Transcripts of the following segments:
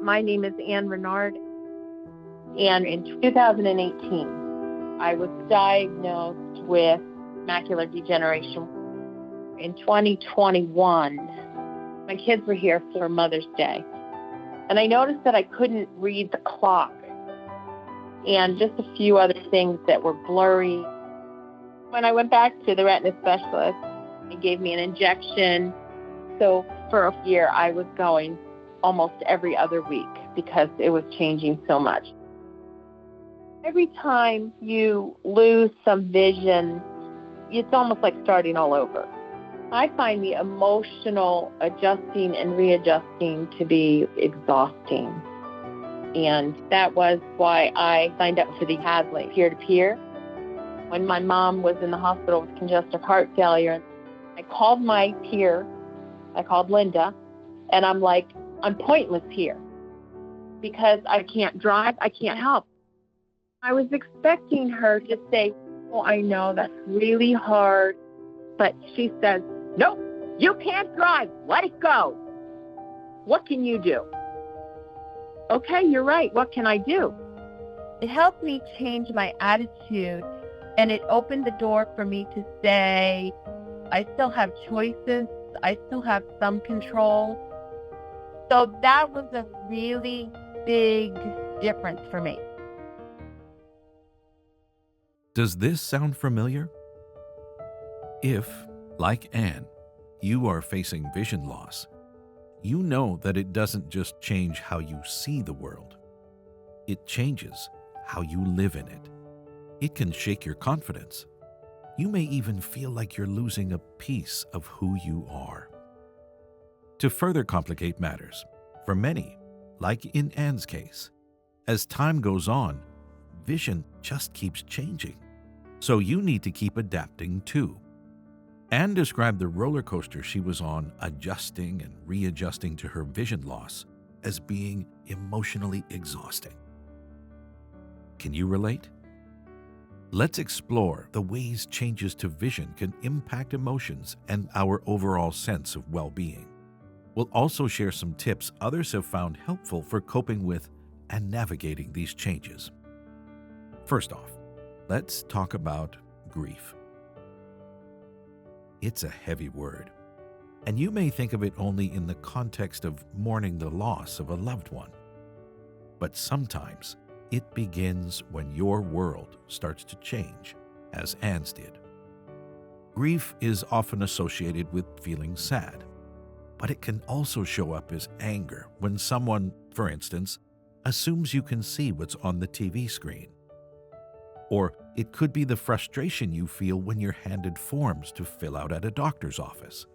My name is Ann Renard, and in 2018, I was diagnosed with macular degeneration. In 2021, my kids were here for Mother's Day, and I noticed that I couldn't read the clock and just a few other things that were blurry. When I went back to the retina specialist, he gave me an injection. So for a year, I was going almost every other week because it was changing so much. Every time you lose some vision, it's almost like starting all over. I find the emotional adjusting and readjusting to be exhausting. And that was why I signed up for the Hadley peer-to-peer. When my mom was in the hospital with congestive heart failure, I called my peer, I called Linda, and I'm like, I'm pointless here because I can't drive, I can't help. I was expecting her to say, oh, I know that's really hard, but she says, nope, you can't drive, let it go. What can you do? Okay, you're right, what can I do? It helped me change my attitude, and it opened the door for me to say, I still have choices, I still have some control. So that was a really big difference for me. Does this sound familiar? If, like Anne, you are facing vision loss, you know that it doesn't just change how you see the world. It changes how you live in it. It can shake your confidence. You may even feel like you're losing a piece of who you are. To further complicate matters, for many, like in Anne's case, as time goes on, vision just keeps changing. So you need to keep adapting too. Anne described the roller coaster she was on, adjusting and readjusting to her vision loss, as being emotionally exhausting. Can you relate? Let's explore the ways changes to vision can impact emotions and our overall sense of well-being. We'll also share some tips others have found helpful for coping with and navigating these changes. First off, let's talk about grief. It's a heavy word, and you may think of it only in the context of mourning the loss of a loved one. But sometimes it begins when your world starts to change, as Anne's did. Grief is often associated with feeling sad, but it can also show up as anger when someone, for instance, assumes you can see what's on the TV screen. Or it could be the frustration you feel when you're handed forms to fill out at a doctor's office.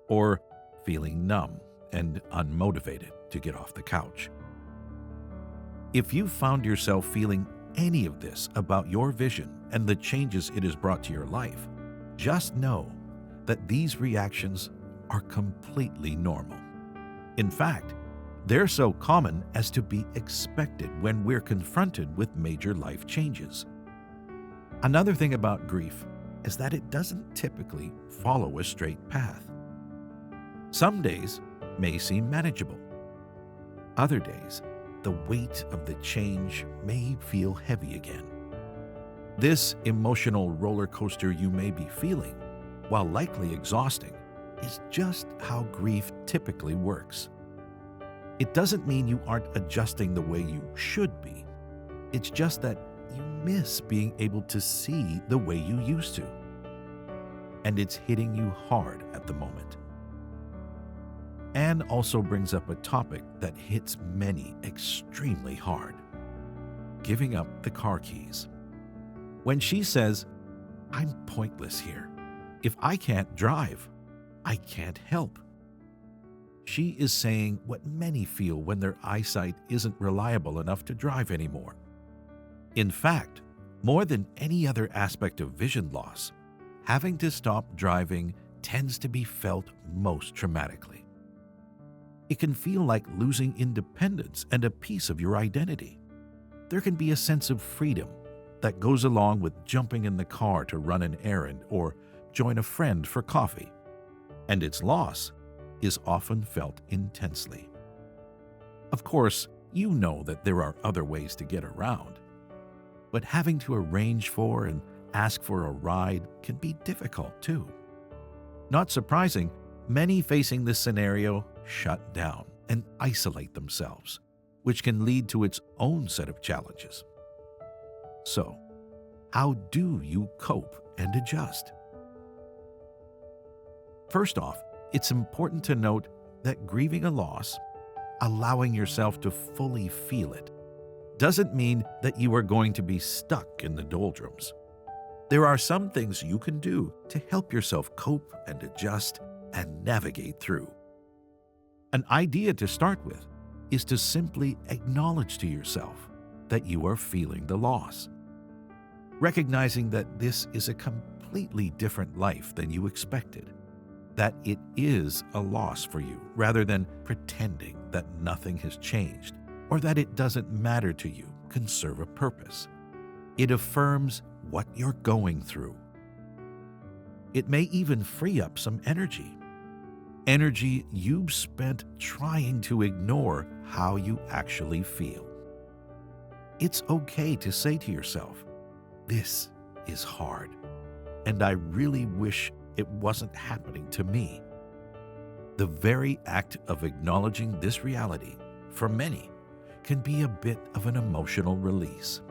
Or feeling numb and unmotivated to get off the couch. If you've found yourself feeling any of this about your vision and the changes it has brought to your life, just know that these reactions are completely normal. In fact, they're so common as to be expected when we're confronted with major life changes. Another thing about grief is that it doesn't typically follow a straight path. Some days may seem manageable. Other days, the weight of the change may feel heavy again. This emotional roller coaster you may be feeling, while likely exhausting, is just how grief typically works. It doesn't mean you aren't adjusting the way you should be. It's just that you miss being able to see the way you used to. And it's hitting you hard at the moment. Anne also brings up a topic that hits many extremely hard: giving up the car keys. When she says, I'm pointless here. If I can't drive, I can't help. She is saying what many feel when their eyesight isn't reliable enough to drive anymore. In fact, more than any other aspect of vision loss, having to stop driving tends to be felt most traumatically. It can feel like losing independence and a piece of your identity. There can be a sense of freedom that goes along with jumping in the car to run an errand or join a friend for coffee, and its loss is often felt intensely. Of course, you know that there are other ways to get around, but having to arrange for and ask for a ride can be difficult too. Not surprising, many facing this scenario shut down and isolate themselves, which can lead to its own set of challenges. So, how do you cope and adjust? First off, it's important to note that grieving a loss, allowing yourself to fully feel it, doesn't mean that you are going to be stuck in the doldrums. There are some things you can do to help yourself cope and adjust and navigate through. An idea to start with is to simply acknowledge to yourself that you are feeling the loss. Recognizing that this is a completely different life than you expected, that it is a loss for you rather than pretending that nothing has changed or that it doesn't matter to you can serve a purpose. It affirms what you're going through. It may even free up some energy you've spent trying to ignore how you actually feel. It's okay to say to yourself, "This is hard, and I really wish it wasn't happening to me." The very act of acknowledging this reality, for many, can be a bit of an emotional release.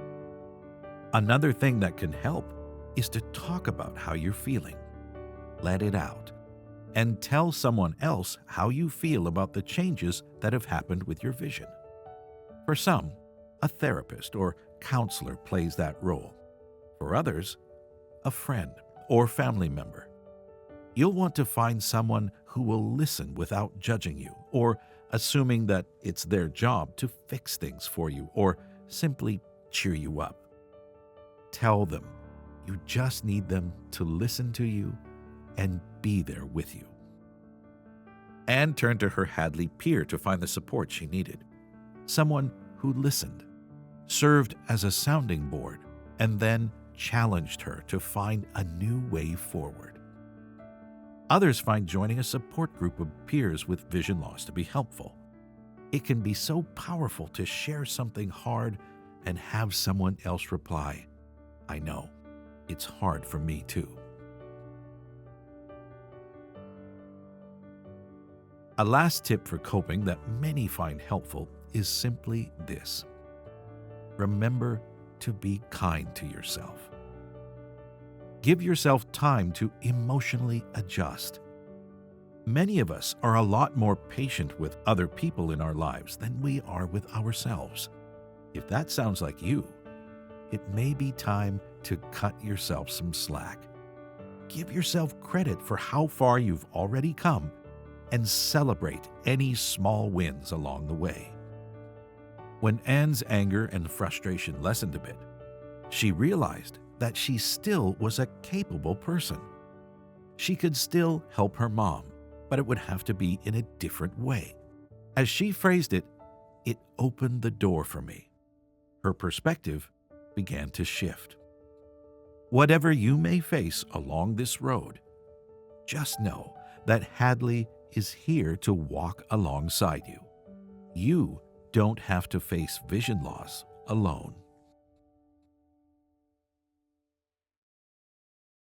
Another thing that can help is to talk about how you're feeling. Let it out, and tell someone else how you feel about the changes that have happened with your vision. For some, a therapist or counselor plays that role. For others, a friend or family member. You'll want to find someone who will listen without judging you or assuming that it's their job to fix things for you or simply cheer you up. Tell them you just need them to listen to you and be there with you. Anne turned to her Hadley peer to find the support she needed. Someone who listened, served as a sounding board, and then challenged her to find a new way forward. Others find joining a support group of peers with vision loss to be helpful. It can be so powerful to share something hard and have someone else reply, "I know, it's hard for me too." A last tip for coping that many find helpful is simply this. Remember to be kind to yourself. Give yourself time to emotionally adjust. Many of us are a lot more patient with other people in our lives than we are with ourselves. If that sounds like you, it may be time to cut yourself some slack. Give yourself credit for how far you've already come and celebrate any small wins along the way. When Anne's anger and frustration lessened a bit, she realized that she still was a capable person. She could still help her mom, but it would have to be in a different way. As she phrased it, "It opened the door for me." Her perspective began to shift. Whatever you may face along this road, just know that Hadley is here to walk alongside you. You don't have to face vision loss alone.